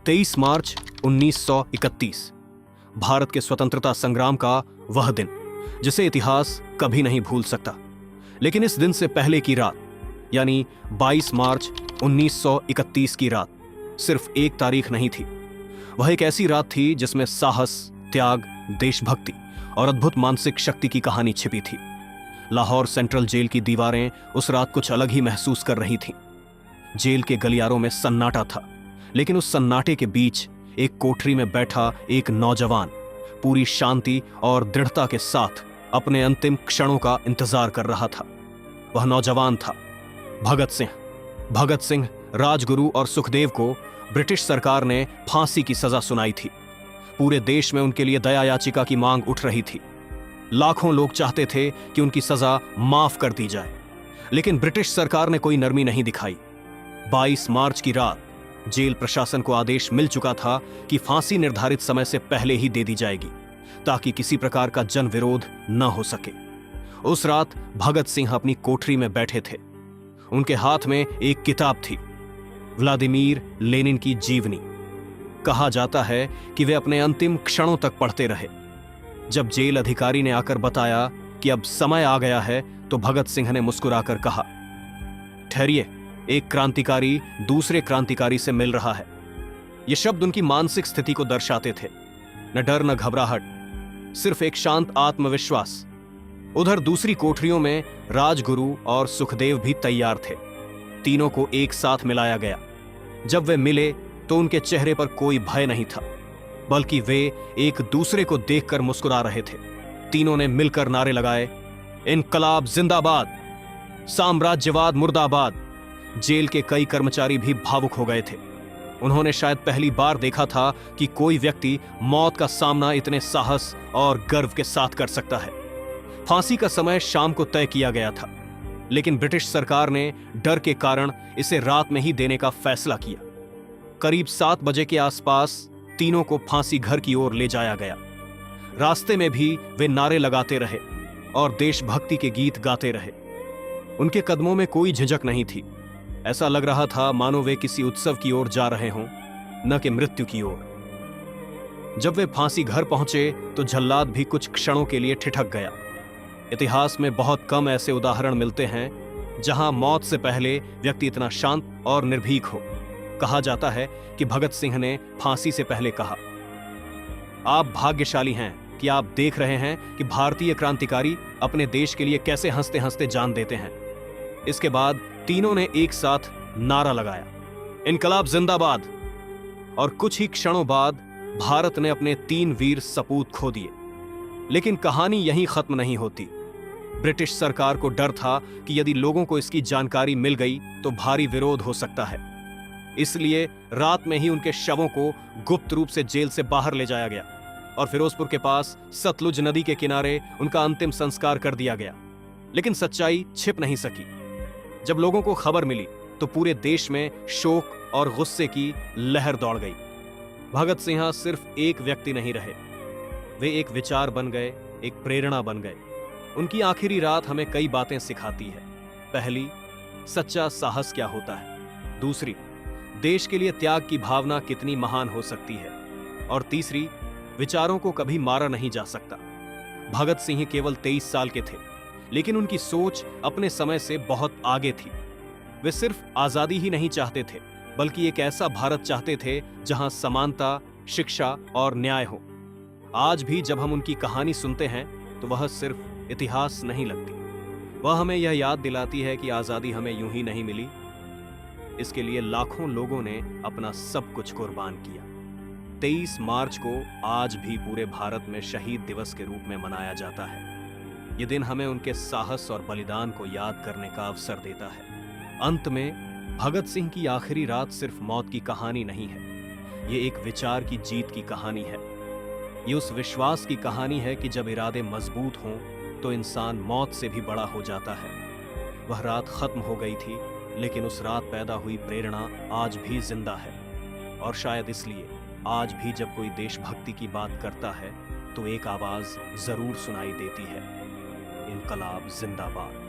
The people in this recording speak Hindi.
23 मार्च 1931 भारत के स्वतंत्रता संग्राम का वह दिन जिसे इतिहास कभी नहीं भूल सकता। लेकिन इस दिन से पहले की रात यानी 22 मार्च 1931 की रात सिर्फ एक तारीख नहीं थी। वह एक ऐसी रात थी जिसमें साहस, त्याग, देशभक्ति और अद्भुत मानसिक शक्ति की कहानी छिपी थी। लाहौर सेंट्रल जेल की दीवारें उस रात कुछ अलग ही महसूस कर रही थीं। जेल के गलियारों में सन्नाटा था, लेकिन उस सन्नाटे के बीच एक कोठरी में बैठा एक नौजवान पूरी शांति और दृढ़ता के साथ अपने अंतिम क्षणों का इंतजार कर रहा था। वह नौजवान था भगत सिंह। भगत सिंह, राजगुरु और सुखदेव को ब्रिटिश सरकार ने फांसी की सजा सुनाई थी। पूरे देश में उनके लिए दया याचिका की मांग उठ रही थी। लाखों लोग चाहते थे कि उनकी सजा माफ कर दी जाए, लेकिन ब्रिटिश सरकार ने कोई नरमी नहीं दिखाई। 22 मार्च की रात जेल प्रशासन को आदेश मिल चुका था कि फांसी निर्धारित समय से पहले ही दे दी जाएगी, ताकि किसी प्रकार का जन विरोध न हो सके। उस रात भगत सिंह अपनी कोठरी में बैठे थे। उनके हाथ में एक किताब थी, व्लादिमीर लेनिन की जीवनी। कहा जाता है कि वे अपने अंतिम क्षणों तक पढ़ते रहे। जब जेल अधिकारी ने आकर बताया कि अब समय आ गया है, तो भगत सिंह ने मुस्कुराकर कहा, ठहरिए, एक क्रांतिकारी दूसरे क्रांतिकारी से मिल रहा है। ये शब्द उनकी मानसिक स्थिति को दर्शाते थे। न डर न घबराहट, सिर्फ एक शांत आत्मविश्वास। उधर दूसरी कोठरियों में राजगुरु और सुखदेव भी तैयार थे। तीनों को एक साथ मिलाया गया। जब वे मिले तो उनके चेहरे पर कोई भय नहीं था, बल्कि वे एक दूसरे को देखकर मुस्कुरा रहे थे। तीनों ने मिलकर नारे लगाए, इनकलाब जिंदाबाद, साम्राज्यवाद मुर्दाबाद। जेल के कई कर्मचारी भी भावुक हो गए थे। उन्होंने शायद पहली बार देखा था कि कोई व्यक्ति मौत का सामना इतने साहस और गर्व के साथ कर सकता है। फांसी का समय शाम को तय किया गया था, लेकिन ब्रिटिश सरकार ने डर के कारण इसे रात में ही देने का फैसला किया। करीब 7 बजे के आसपास तीनों को फांसी घर की ओर ले जाया गया। रास्ते में भी वे नारे लगाते रहे और देशभक्ति के गीत गाते रहे। उनके कदमों में कोई झिझक नहीं थी। ऐसा लग रहा था मानो वे किसी उत्सव की ओर जा रहे हों, न कि मृत्यु की ओर। जब वे फांसी घर पहुंचे तो जल्लाद भी कुछ क्षणों के लिए ठिठक गया। इतिहास में बहुत कम ऐसे उदाहरण मिलते हैं जहां मौत से पहले व्यक्ति इतना शांत और निर्भीक हो। कहा जाता है कि भगत सिंह ने फांसी से पहले कहा, आप भाग्यशाली हैं कि आप देख रहे हैं कि भारतीय क्रांतिकारी अपने देश के लिए कैसे हंसते हंसते जान देते हैं। इसके बाद तीनों ने एक साथ नारा लगाया, इनकलाब जिंदाबाद। और कुछ ही क्षणों बाद भारत ने अपने 3 वीर सपूत खो दिए। लेकिन कहानी यहीं खत्म नहीं होती। ब्रिटिश सरकार को डर था कि यदि लोगों को इसकी जानकारी मिल गई तो भारी विरोध हो सकता है। इसलिए रात में ही उनके शवों को गुप्त रूप से जेल से बाहर ले जाया गया और फिरोजपुर के पास सतलुज नदी के किनारे उनका अंतिम संस्कार कर दिया गया। लेकिन सच्चाई छिप नहीं सकी। जब लोगों को खबर मिली तो पूरे देश में शोक और गुस्से की लहर दौड़ गई। भगत सिंह सिर्फ एक व्यक्ति नहीं रहे, वे एक विचार बन गए, एक प्रेरणा बन गए। उनकी आखिरी रात हमें कई बातें सिखाती है। पहली, सच्चा साहस क्या होता है। दूसरी, देश के लिए त्याग की भावना कितनी महान हो सकती है। और तीसरी, विचारों को कभी मारा नहीं जा सकता। भगत सिंह केवल 23 साल के थे, लेकिन उनकी सोच अपने समय से बहुत आगे थी। वे सिर्फ आजादी ही नहीं चाहते थे, बल्कि एक ऐसा भारत चाहते थे जहां समानता, शिक्षा और न्याय हो। आज भी जब हम उनकी कहानी सुनते हैं तो वह सिर्फ इतिहास नहीं लगती, वह हमें यह याद दिलाती है कि आजादी हमें यूं ही नहीं मिली। इसके लिए लाखों लोगों ने अपना सब कुछ कुर्बान किया। 23 मार्च को आज भी पूरे भारत में शहीद दिवस के रूप में मनाया जाता है। ये दिन हमें उनके साहस और बलिदान को याद करने का अवसर देता है। अंत में भगत सिंह की आखिरी रात सिर्फ मौत की कहानी नहीं है, ये एक विचार की जीत की कहानी है। ये उस विश्वास की कहानी है कि जब इरादे मजबूत हों तो इंसान मौत से भी बड़ा हो जाता है। वह रात खत्म हो गई थी, लेकिन उस रात पैदा हुई प्रेरणा आज भी जिंदा है। और शायद इसलिए आज भी जब कोई देशभक्ति की बात करता है तो एक आवाज जरूर सुनाई देती है, इनकलाब जिंदाबाद।